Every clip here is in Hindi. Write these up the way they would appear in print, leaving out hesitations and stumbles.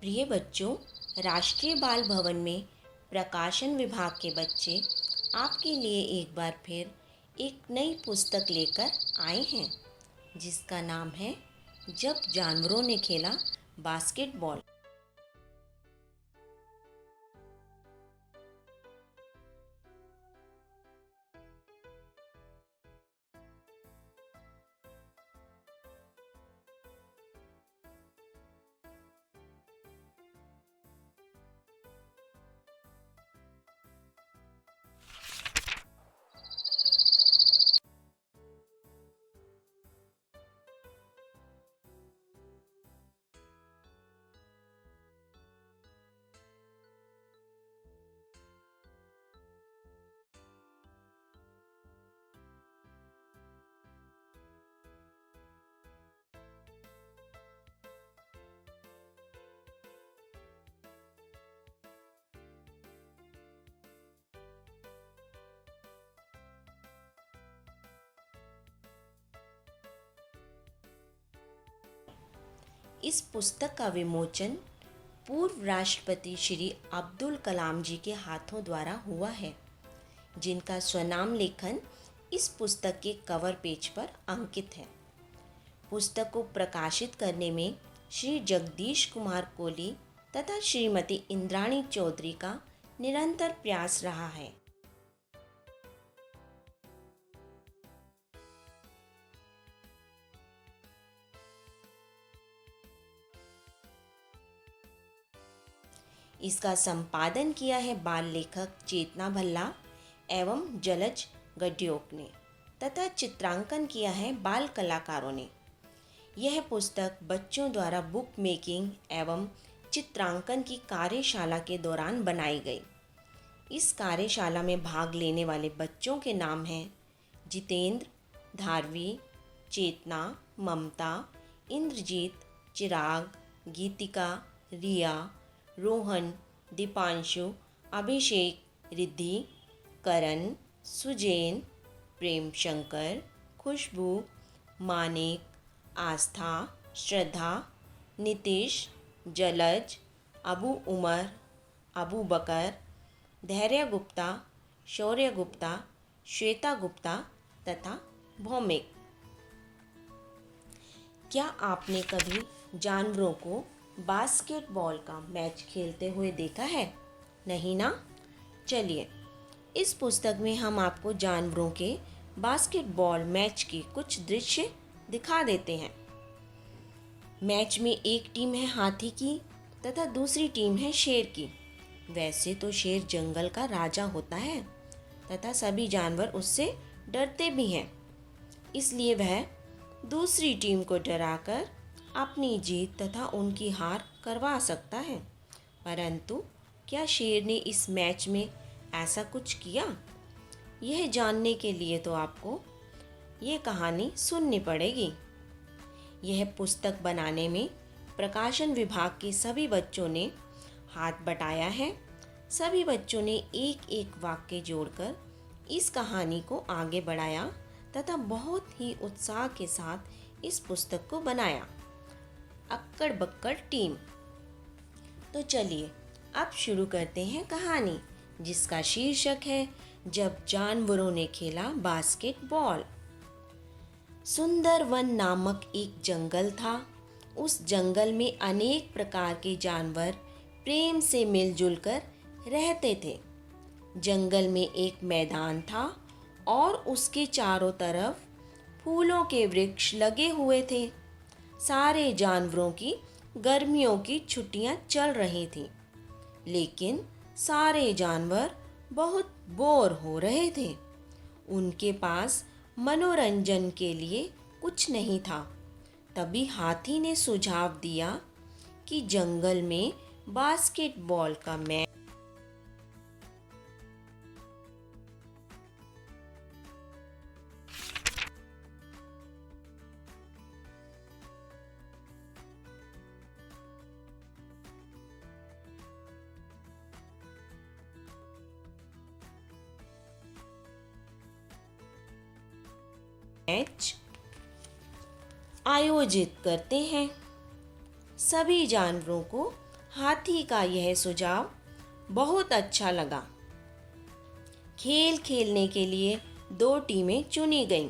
प्रिय बच्चों, राष्ट्रीय बाल भवन में प्रकाशन विभाग के बच्चे आपके लिए एक बार फिर एक नई पुस्तक लेकर आए हैं जिसका नाम है जब जानवरों ने खेला बास्केटबॉल। इस पुस्तक का विमोचन पूर्व राष्ट्रपति श्री अब्दुल कलाम जी के हाथों द्वारा हुआ है, जिनका स्वनाम लेखन इस पुस्तक के कवर पेज पर अंकित है। पुस्तक को प्रकाशित करने में श्री जगदीश कुमार कोली तथा श्रीमती इंद्राणी चौधरी का निरंतर प्रयास रहा है। इसका संपादन किया है बाल लेखक चेतना भल्ला एवं जलज गड्योक ने तथा चित्रांकन किया है बाल कलाकारों ने। यह पुस्तक बच्चों द्वारा बुक मेकिंग एवं चित्रांकन की कार्यशाला के दौरान बनाई गई। इस कार्यशाला में भाग लेने वाले बच्चों के नाम हैं जितेंद्र, धारवी, चेतना, ममता, इंद्रजीत, चिराग, गीतिका, रिया, रोहन, दीपांशु, अभिषेक, रिद्धि, करण, सुजैन, प्रेम शंकर, खुशबू, मानिक, आस्था, श्रद्धा, नितिश, जलज, अबू उमर, अबू बकर, धैर्य गुप्ता, शौर्य गुप्ता, श्वेता गुप्ता तथा भौमिक। क्या आपने कभी जानवरों को बास्केटबॉल का मैच खेलते हुए देखा है? नहीं ना? चलिए, इस पुस्तक में हम आपको जानवरों के बास्केटबॉल मैच के कुछ दृश्य दिखा देते हैं। मैच में एक टीम है हाथी की तथा दूसरी टीम है शेर की। वैसे तो शेर जंगल का राजा होता है तथा सभी जानवर उससे डरते भी हैं, इसलिए वह दूसरी टीम को डराकर अपनी जीत तथा उनकी हार करवा सकता है। परंतु क्या शेर ने इस मैच में ऐसा कुछ किया? यह जानने के लिए तो आपको ये कहानी सुननी पड़ेगी। यह पुस्तक बनाने में प्रकाशन विभाग के सभी बच्चों ने हाथ बटाया है। सभी बच्चों ने एक एक वाक्य जोड़कर इस कहानी को आगे बढ़ाया तथा बहुत ही उत्साह के साथ इस पुस्तक को बनाया। अक्कड़ बक्कड़ टीम। तो चलिए अब शुरू करते हैं कहानी, जिसका शीर्षक है जब जानवरों ने खेला बास्केटबॉल। सुंदर वन नामक एक जंगल था। उस जंगल में अनेक प्रकार के जानवर प्रेम से मिलजुल कर रहते थे। जंगल में एक मैदान था और उसके चारों तरफ फूलों के वृक्ष लगे हुए थे। सारे जानवरों की गर्मियों की छुट्टियां चल रही थीं, लेकिन सारे जानवर बहुत बोर हो रहे थे। उनके पास मनोरंजन के लिए कुछ नहीं था। तभी हाथी ने सुझाव दिया कि जंगल में बास्केटबॉल का मैच आयोजित करते हैं। सभी जानवरों को हाथी का यह सुझाव बहुत अच्छा लगा। खेल खेलने के लिए 2 टीमें चुनी गईं।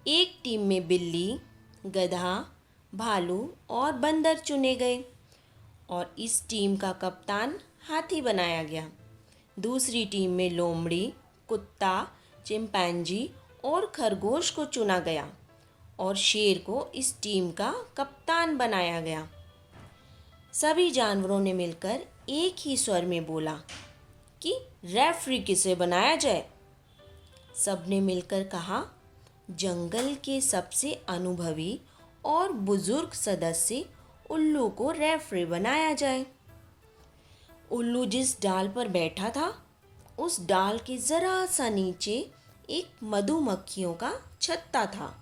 एक टीम में बिल्ली, गधा, भालू और बंदर चुने गए और इस टीम का कप्तान हाथी बनाया गया। दूसरी टीम में लोमड़ी, कुत्ता, चिंपैंजी और खरगोश को चुना गया और शेर को इस टीम का कप्तान बनाया गया। सभी जानवरों ने मिलकर एक ही स्वर में बोला कि रेफरी किसे बनाया जाए। सबने मिलकर कहा, जंगल के सबसे अनुभवी और बुजुर्ग सदस्य उल्लू को रेफरी बनाया जाए। उल्लू जिस डाल पर बैठा था, उस डाल के जरा सा नीचे एक मधुमक्खियों का छत्ता था।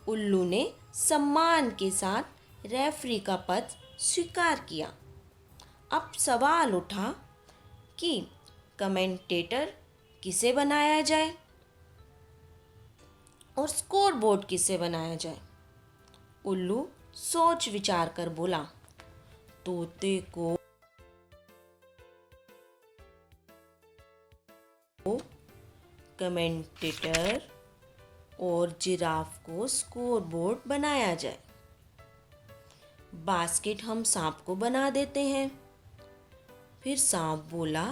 उल्लू ने सम्मान के साथ रेफरी का पद स्वीकार किया। अब सवाल उठा कि कमेंटेटर किसे बनाया जाए और स्कोर बोर्ड किसे बनाया जाए। उल्लू सोच विचार कर बोला, तोते को कमेंटेटर और जिराफ को स्कोर बोर्ड बनाया जाए। बास्केट हम सांप को बना देते हैं। फिर सांप बोला,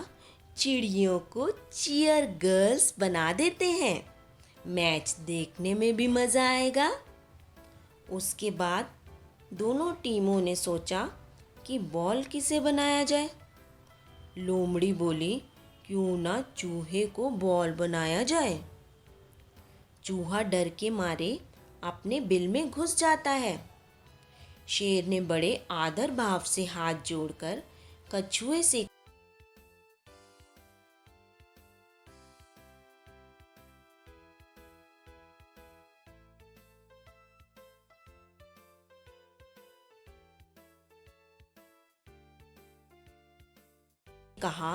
चिड़ियों को चीयर गर्ल्स बना देते हैं, मैच देखने में भी मज़ा आएगा। उसके बाद दोनों टीमों ने सोचा कि बॉल किसे बनाया जाए। लोमड़ी बोली, क्यों ना चूहे को बॉल बनाया जाए। चूहा डर के मारे अपने बिल में घुस जाता है। शेर ने बड़े आदर भाव से हाथ जोड़कर कछुए से कहा,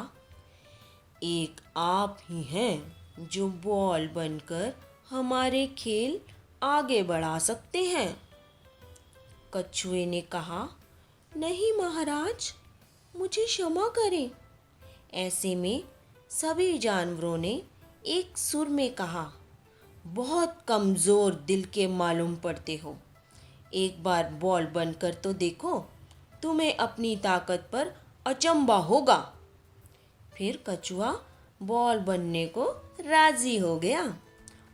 एक आप ही हैं जो बॉल बनकर हमारे खेल आगे बढ़ा सकते हैं। कछुए ने कहा, नहीं महाराज, मुझे क्षमा करें। ऐसे में सभी जानवरों ने एक सुर में कहा, बहुत कमज़ोर दिल के मालूम पड़ते हो, एक बार बॉल बनकर तो देखो, तुम्हें अपनी ताकत पर अचंभा होगा। फिर कछुआ बॉल बनने को राजी हो गया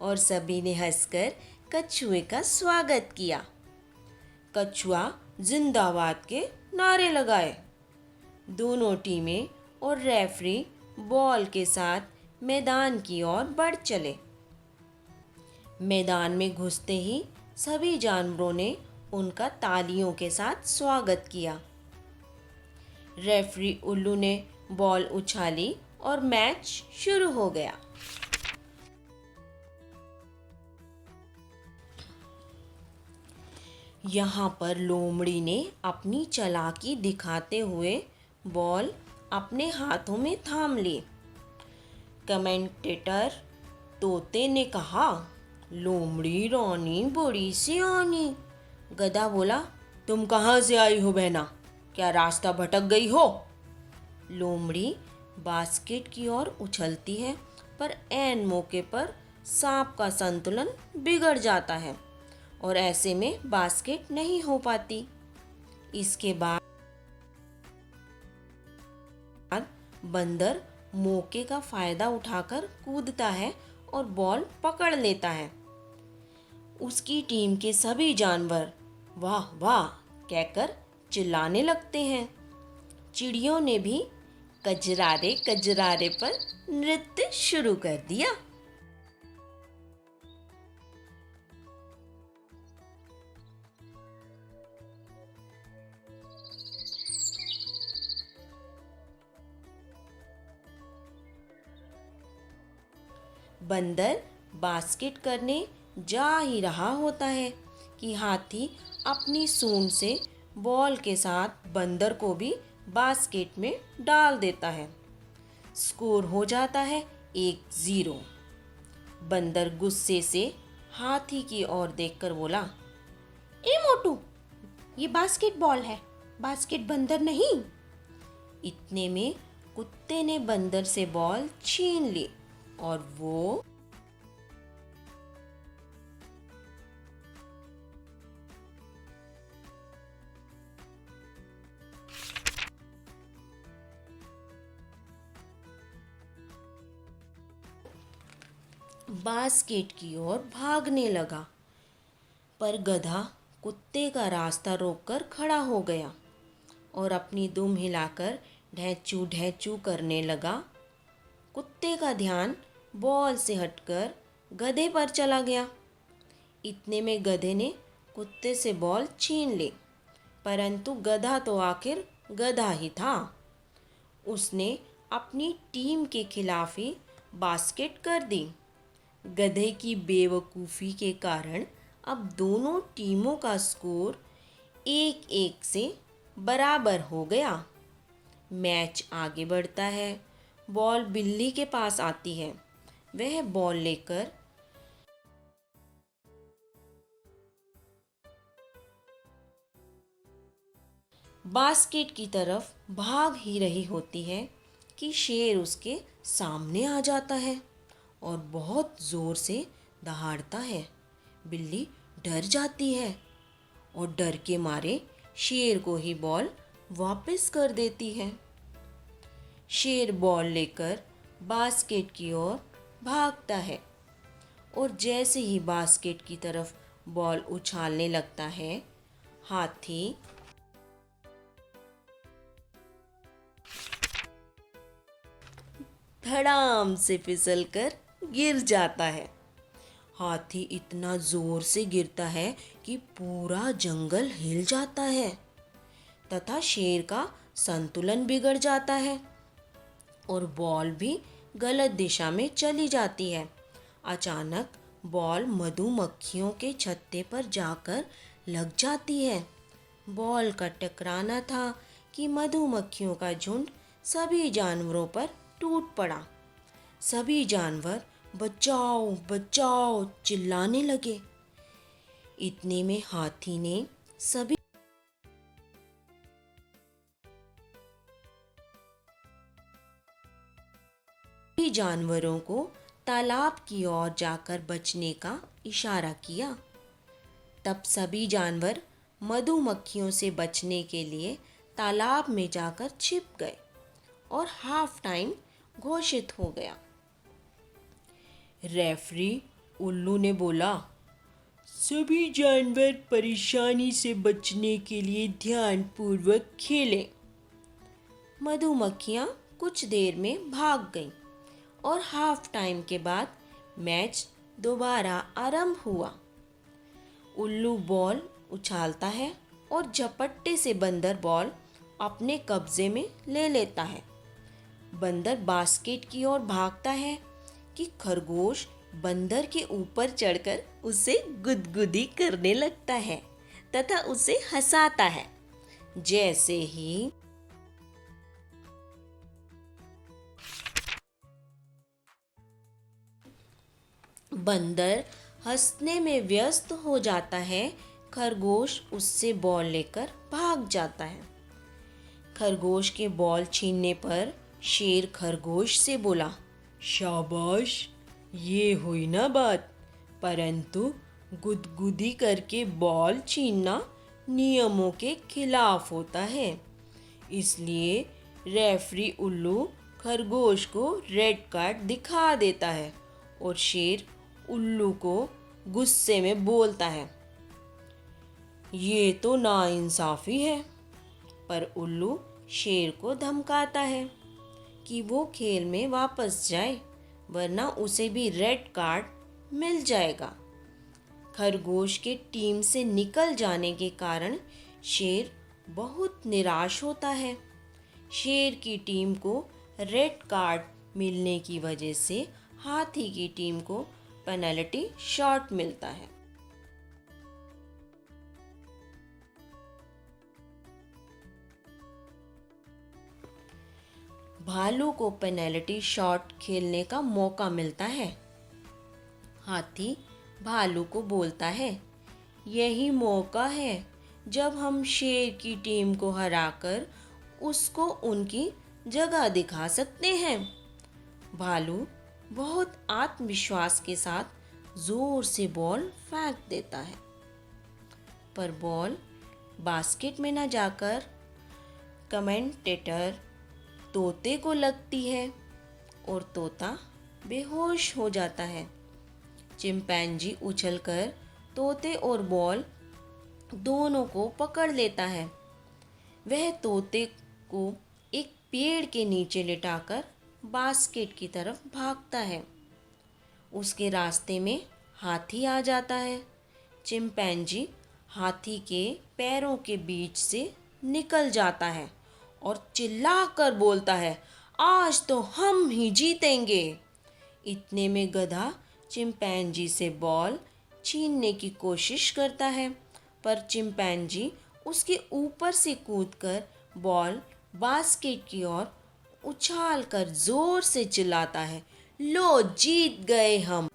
और सभी ने हंसकर कछुए का स्वागत किया। कछुआ जिंदाबाद के नारे लगाए। दोनों टीमें और रेफरी बॉल के साथ मैदान की ओर बढ़ चले। मैदान में घुसते ही सभी जानवरों ने उनका तालियों के साथ स्वागत किया। रेफरी उल्लू ने बॉल उछाली और मैच शुरू हो गया। यहाँ पर लोमड़ी ने अपनी चालाकी दिखाते हुए बॉल अपने हाथों में थाम ली। कमेंटेटर तोते ने कहा, लोमड़ी रानी बड़ी सियानी। गधा बोला, तुम कहाँ से आई हो बहना, क्या रास्ता भटक गई हो। लोमड़ी बास्केट की ओर उछलती है, पर ऐन मौके पर सांप का संतुलन बिगड़ जाता है और ऐसे में बास्केट नहीं हो पाती। इसके बाद बंदर मौके का फायदा उठाकर कूदता है और बॉल पकड़ लेता है। उसकी टीम के सभी जानवर वाह वाह कहकर चिल्लाने लगते हैं। चिड़ियों ने भी कजरारे कजरारे पर नृत्य शुरू कर दिया। बंदर बास्केट करने जा ही रहा होता है कि हाथी अपनी सूंड से बॉल के साथ बंदर को भी बास्केट में डाल देता है। स्कोर हो जाता है 1-0। बंदर गुस्से से हाथी की ओर देखकर बोला, ए मोटू, ये बास्केटबॉल है, बास्केट बंदर नहीं। इतने में कुत्ते ने बंदर से बॉल छीन ली और वो बास्केट की ओर भागने लगा, पर गधा कुत्ते का रास्ता रोककर खड़ा हो गया और अपनी दुम हिलाकर ढैंचू ढैंचू करने लगा। कुत्ते का ध्यान बॉल से हटकर गधे पर चला गया। इतने में गधे ने कुत्ते से बॉल छीन ली, परंतु गधा तो आखिर गधा ही था। उसने अपनी टीम के खिलाफ ही बास्केट कर दी। गधे की बेवकूफ़ी के कारण अब दोनों टीमों का स्कोर 1-1 से बराबर हो गया। मैच आगे बढ़ता है। बॉल बिल्ली के पास आती है। वह बॉल लेकर बास्केट की तरफ भाग ही रही होती है कि शेर उसके सामने आ जाता है और बहुत ज़ोर से दहाड़ता है। बिल्ली डर जाती है और डर के मारे शेर को ही बॉल वापस कर देती है। शेर बॉल लेकर बास्केट की ओर भागता है और जैसे ही बास्केट की तरफ बॉल उछालने लगता है, हाथी धड़ाम से फिसलकर गिर जाता है। हाथी इतना जोर से गिरता है कि पूरा जंगल हिल जाता है तथा शेर का संतुलन बिगड़ जाता है और बॉल भी गलत दिशा में चली जाती है। अचानक बॉल मधुमक्खियों के छत्ते पर जाकर लग जाती है। बॉल का टकराना था कि मधुमक्खियों का झुंड सभी जानवरों पर टूट पड़ा। सभी जानवर बचाओ बचाओ चिल्लाने लगे। इतने में हाथी ने सभी जानवरों को तालाब की ओर जाकर बचने का इशारा किया। तब सभी जानवर मधुमक्खियों से बचने के लिए तालाब में जाकर छिप गए और हाफ टाइम घोषित हो गया। रेफरी उल्लू ने बोला, सभी जानवर परेशानी से बचने के लिए ध्यानपूर्वक खेलें। मधुमक्खियाँ कुछ देर में भाग गईं और हाफ टाइम के बाद मैच दोबारा आरंभ हुआ। उल्लू बॉल उछालता है और झपट्टे से बंदर बॉल अपने कब्जे में ले लेता है। बंदर बास्केट की ओर भागता है कि खरगोश बंदर के ऊपर चढ़कर उसे गुदगुदी करने लगता है तथा उसे हंसाता है। जैसे ही बंदर हंसने में व्यस्त हो जाता है, खरगोश उससे बॉल लेकर भाग जाता है। खरगोश के बॉल छीनने पर शेर खरगोश से बोला, शाबाश, ये हुई ना बात, परंतु गुदगुदी करके बॉल छीनना नियमों के खिलाफ होता है। इसलिए रेफरी उल्लू खरगोश को रेड कार्ड दिखा देता है और शेर उल्लू को गुस्से में बोलता है, ये तो नाइंसाफ़ी है। पर उल्लू शेर को धमकाता है कि वो खेल में वापस जाए, वरना उसे भी रेड कार्ड मिल जाएगा। खरगोश के टीम से निकल जाने के कारण शेर बहुत निराश होता है। शेर की टीम को रेड कार्ड मिलने की वजह से हाथी की टीम को पेनल्टी शॉट मिलता है। भालू को पेनल्टी शॉट खेलने का मौका मिलता है। हाथी भालू को बोलता है, यही मौका है जब हम शेर की टीम को हराकर उसको उनकी जगह दिखा सकते हैं। भालू बहुत आत्मविश्वास के साथ जोर से बॉल फेंक देता है, पर बॉल बास्केट में न जाकर कमेंटेटर तोते को लगती है और तोता बेहोश हो जाता है। चिंपैंजी उछलकर तोते और बॉल दोनों को पकड़ लेता है। वह तोते को एक पेड़ के नीचे लिटाकर बास्केट की तरफ भागता है। उसके रास्ते में हाथी आ जाता है। चिंपैंजी हाथी के पैरों के बीच से निकल जाता है और चिल्लाकर बोलता है, आज तो हम ही जीतेंगे। इतने में गधा चिंपैंजी से बॉल छीनने की कोशिश करता है, पर चिंपैंजी उसके ऊपर से कूदकर बॉल बास्केट की ओर उछाल कर जोर से चिल्लाता है, लो जीत गए हम।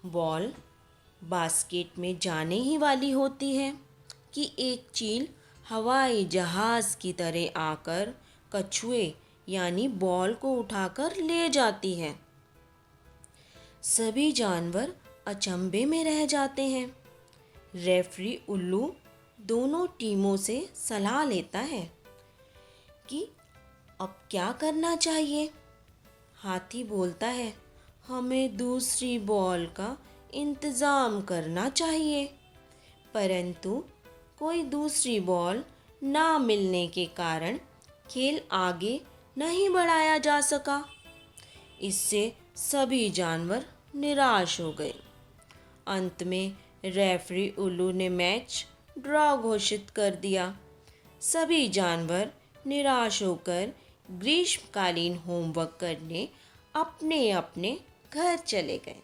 बॉल बास्केट में जाने ही वाली होती है कि एक चील हवाई जहाज की तरह आकर कछुए यानी बॉल को उठाकर ले जाती है। सभी जानवर अचंभे में रह जाते हैं। रेफरी उल्लू दोनों टीमों से सलाह लेता है कि अब क्या करना चाहिए। हाथी बोलता है, हमें दूसरी बॉल का इंतज़ाम करना चाहिए, परंतु कोई दूसरी बॉल ना मिलने के कारण खेल आगे नहीं बढ़ाया जा सका। इससे सभी जानवर निराश हो गए। अंत में रेफरी उल्लू ने मैच ड्रॉ घोषित कर दिया। सभी जानवर निराश होकर ग्रीष्मकालीन होमवर्क करने अपने अपने घर चले गए।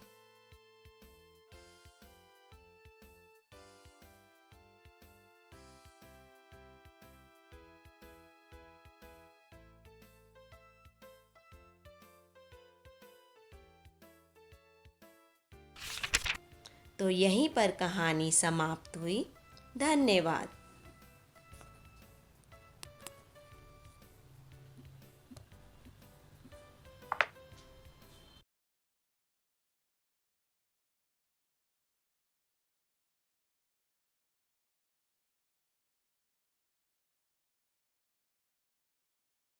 तो यहीं पर कहानी समाप्त हुई। धन्यवाद।